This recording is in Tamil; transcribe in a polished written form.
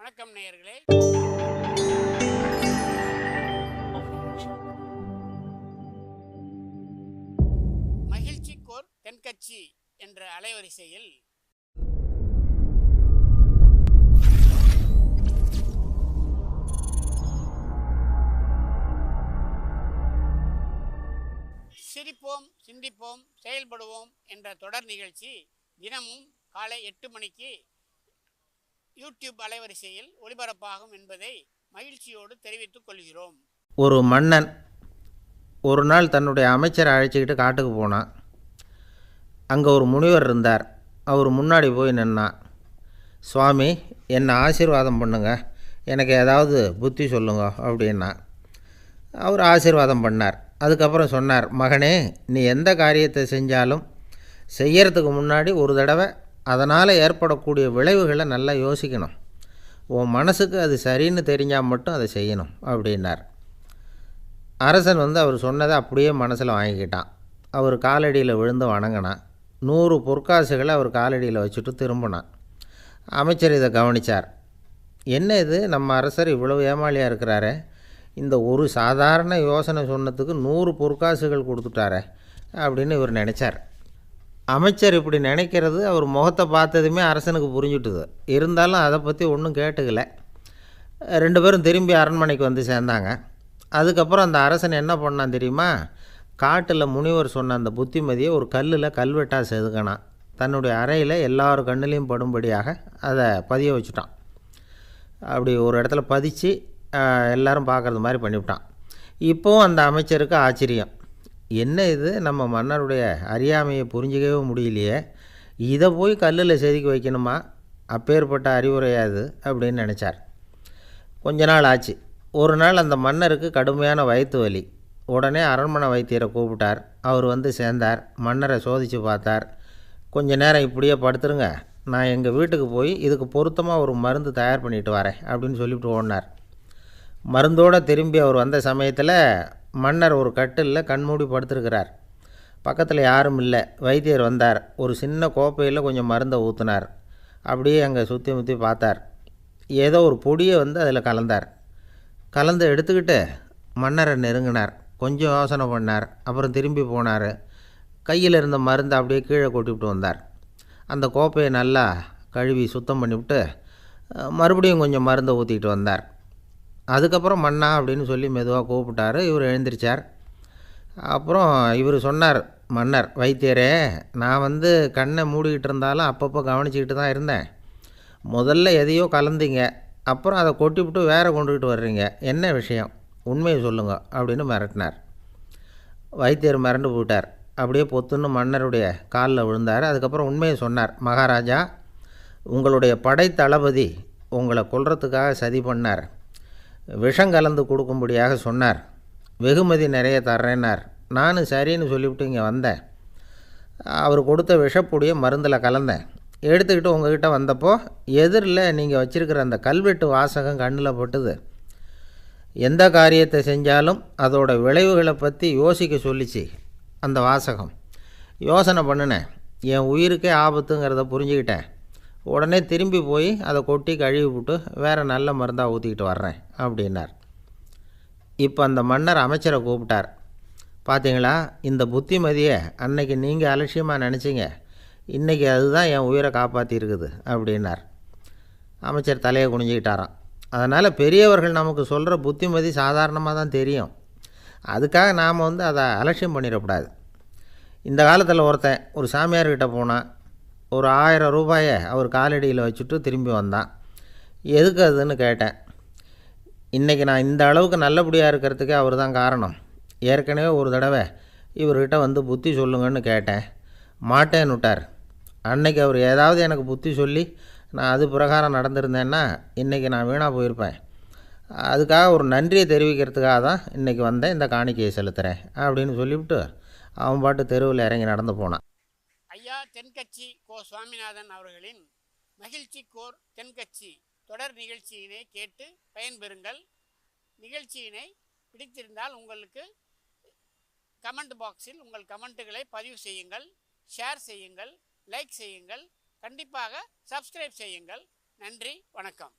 வணக்கம் நேயர்களே. மகிழ்ச்சிக்கோர் தென்கட்சி என்ற அலைவரிசையில் சிரிப்போம், சிந்திப்போம், செயல்படுவோம் என்ற தொடர் நிகழ்ச்சி தினமும் காலை 8 மணிக்கு யூடியூப் அலைவரிசையில் ஒளிபரப்பாகும் என்பதை மகிழ்ச்சியோடு தெரிவித்துக் கொள்கிறோம். ஒரு மன்னன் ஒரு நாள் தன்னுடைய அமைச்சரை அழைச்சிக்கிட்டு காட்டுக்கு போனான். அங்கே ஒரு முனிவர் இருந்தார். அவர் முன்னாடி போய் நின்னான். சுவாமி, என்னை ஆசீர்வாதம் பண்ணுங்க, எனக்கு ஏதாவது புத்தி சொல்லுங்க அப்படின்னா. அவர் ஆசீர்வாதம் பண்ணார். அதுக்கப்புறம் சொன்னார், மகனே, நீ எந்த காரியத்தை செஞ்சாலும் செய்யறதுக்கு முன்னாடி ஒரு தடவை அதனால் ஏற்படக்கூடிய விளைவுகளை நல்லா யோசிக்கணும். உன் மனசுக்கு அது சரின்னு தெரிஞ்சால் மட்டும் அதை செய்யணும் அப்படின்னார். அரசன் அவர் சொன்னதை அப்படியே மனசில் வாங்கிக்கிட்டான். அவர் காலடியில் விழுந்து வணங்கினான். 100 பொற்காசுகளை அவர் காலடியில் வச்சுட்டு திரும்பினான். அமைச்சர் இதை கவனித்தார். என்ன இது, நம்ம அரசர் இவ்வளவு ஏமாளியாக இருக்கிறாரே, இந்த ஒரு சாதாரண யோசனை சொன்னதுக்கு 100 பொற்காசுகள் கொடுத்துட்டாரே அப்படின்னு இவர் நினச்சார். அமைச்சர் இப்படி நினைக்கிறது அவர் முகத்தை பார்த்ததுமே அரசனுக்கு புரிஞ்சுட்டுது. இருந்தாலும் அதை பற்றி ஒன்றும் கேட்டுக்கல. 2 பேரும் திரும்பி அரண்மனைக்கு வந்து சேர்ந்தாங்க. அதுக்கப்புறம் அந்த அரசன் என்ன பண்ணான் தெரியுமா? காட்டில் முனிவர் சொன்ன அந்த புத்திமதியை ஒரு கல்லில் கல்வெட்டாக செதுக்கினான். தன்னுடைய அறையில் எல்லார் கண்ணிலையும் படும்படியாக அதை பதிய வச்சுட்டான். அப்படி ஒரு இடத்துல பதித்து எல்லோரும் பார்க்குறது மாதிரி பண்ணிவிட்டான். இப்போவும் அந்த அமைச்சருக்கு ஆச்சரியம். என்ன இது, நம்ம மன்னருடைய அறியாமையை புரிஞ்சிக்கவே முடியலையே, இதை போய் கல்லில் செதுக்கி வைக்கணுமா, அப்பேற்பட்ட அறிவுரையாது அப்படின்னு நினச்சார். கொஞ்ச நாள் ஆச்சு. ஒரு நாள் அந்த மன்னருக்கு கடுமையான வயிற்று வலி. உடனே அரண்மனை வைத்தியரை கூப்பிட்டார். அவர் வந்து சேர்ந்தார். மன்னரை சோதித்து பார்த்தார். கொஞ்ச நேரம் இப்படியே படுத்துருங்க, நான் எங்கள் வீட்டுக்கு போய் இதுக்கு பொருத்தமாக ஒரு மருந்து தயார் பண்ணிட்டு வரேன் அப்படின்னு சொல்லிவிட்டு ஓடினார். மருந்தோடு திரும்பி அவர் வந்த சமயத்தில் மன்னர் ஒரு கட்டிலில் கண்மூடி படுத்துருக்கிறார். பக்கத்தில் யாரும் இல்லை. வைத்தியர் வந்தார். ஒரு சின்ன கோப்பையில் கொஞ்சம் மருந்தை ஊற்றினார். அப்படியே அங்கே சுற்றி முற்றி பார்த்தார். ஏதோ ஒரு பொடியை அதில் கலந்தார். கலந்து எடுத்துக்கிட்டு மன்னரை நெருங்கினார். கொஞ்சம் யோசனை பண்ணார். அப்புறம் திரும்பி போனார். கையில் இருந்த மருந்தை அப்படியே கீழே கொட்டிவிட்டு வந்தார். அந்த கோப்பையை நல்லா கழுவி சுத்தம் பண்ணிவிட்டு மறுபடியும் கொஞ்சம் மருந்தை ஊற்றிக்கிட்டு வந்தார். அதுக்கப்புறம் மன்னா அப்படின்னு சொல்லி மெதுவாக கூப்பிட்டார். இவர் எழுந்திரிச்சார். அப்புறம் இவர் சொன்னார், மன்னர், வைத்தியரே, நான் கண்ணை மூடிக்கிட்டு இருந்தாலும் அப்பப்போ கவனிச்சிக்கிட்டு தான் இருந்தேன். முதல்ல எதையோ கலந்தீங்க, அப்புறம் அதை கொட்டிவிட்டு வேறு கொண்டுக்கிட்டு வர்றீங்க, என்ன விஷயம், உண்மையை சொல்லுங்க அப்படின்னு மிரட்டினார். வைத்தியர் மிரண்டு போயிட்டார். அப்படியே பொத்துன்னு மன்னருடைய காலில் விழுந்தார். அதுக்கப்புறம் உண்மையை சொன்னார். மகாராஜா, உங்களுடைய படை தளபதி உங்களை கொல்றதுக்காக சதி பண்ணார். விஷம் கலந்து கொடுக்கும்படியாக சொன்னார். வெகுமதி நிறைய தர்றேன்னார். நானும் சரின்னு சொல்லிவிட்டு இங்கே வந்தேன். அவர் கொடுத்த விஷப்பொடியை மருந்தில் கலந்தேன். எடுத்துக்கிட்டு உங்ககிட்ட வந்தப்போ எதிரில் நீங்கள் வச்சுருக்கிற அந்த கல்வெட்டு வாசகம் கண்ணில் பட்டுது. எந்த காரியத்தை செஞ்சாலும் அதோட விளைவுகளை பற்றி யோசிக்க சொல்லிச்சு அந்த வாசகம். யோசனை பண்ணினேன், என் உயிருக்கே ஆபத்துங்கிறத புரிஞ்சுக்கிட்டேன். உடனே திரும்பி போய் அதை கொட்டி கழுவி விட்டு வேறு நல்ல மருந்தாக ஊற்றிக்கிட்டு வர்றேன் அப்படின்னார். இப்போ அந்த மன்னர் அமைச்சரை கூப்பிட்டார். பார்த்தீங்களா, இந்த புத்திமதியை அன்னைக்கு நீங்கள் அலட்சியமாக நினச்சிங்க, இன்றைக்கி அதுதான் என் உயிரை காப்பாற்றிருக்குது அப்படின்னார். அமைச்சர் தலையை குனிஞ்சிக்கிட்டாராம். அதனால் பெரியவர்கள் நமக்கு சொல்கிற புத்திமதி சாதாரணமாக தான் தெரியும். அதுக்காக நாம் அதை அலட்சியம் பண்ணிடக்கூடாது. இந்த காலத்தில் ஒருத்தன் ஒரு சாமியார்கிட்ட போனான். ஒரு 1000 ரூபாயை அவர் காலடியில் வச்சுட்டு திரும்பி வந்தான். எதுக்கு அதுன்னு கேட்டேன். இன்றைக்கி நான் இந்த அளவுக்கு நல்லபடியாக இருக்கிறதுக்கே அவர் தான் காரணம். ஏற்கனவே ஒரு தடவை இவர்கிட்ட புத்தி சொல்லுங்கன்னு கேட்டேன், மாட்டேன்னு விட்டார். அன்னைக்கு அவர் ஏதாவது எனக்கு புத்தி சொல்லி நான் அது பிரகாரம் நடந்திருந்தேன்னா இன்றைக்கி நான் வீணாக போயிருப்பேன். அதுக்காக ஒரு நன்றியை தெரிவிக்கிறதுக்காக தான் இன்றைக்கி வந்தேன், இந்த காணிக்கையை செலுத்துகிறேன் அப்படின்னு சொல்லிவிட்டு அவன் பாட்டு தெருவில் இறங்கி நடந்து போனான். ஐயா தென்கட்சி கோ சுவாமிநாதன் அவர்களின் மகிழ்ச்சிக்கோர் தென்கட்சி தொடர் நிகழ்ச்சியினை கேட்டு பயன்பெறுங்கள். நிகழ்ச்சியினை பிடித்திருந்தால் உங்களுக்கு கமெண்ட் பாக்ஸில் உங்கள் கமெண்ட்டுகளை பதிவு செய்யுங்கள், ஷேர் செய்யுங்கள், லைக் செய்யுங்கள், கண்டிப்பாக சப்ஸ்கிரைப் செய்யுங்கள். நன்றி, வணக்கம்.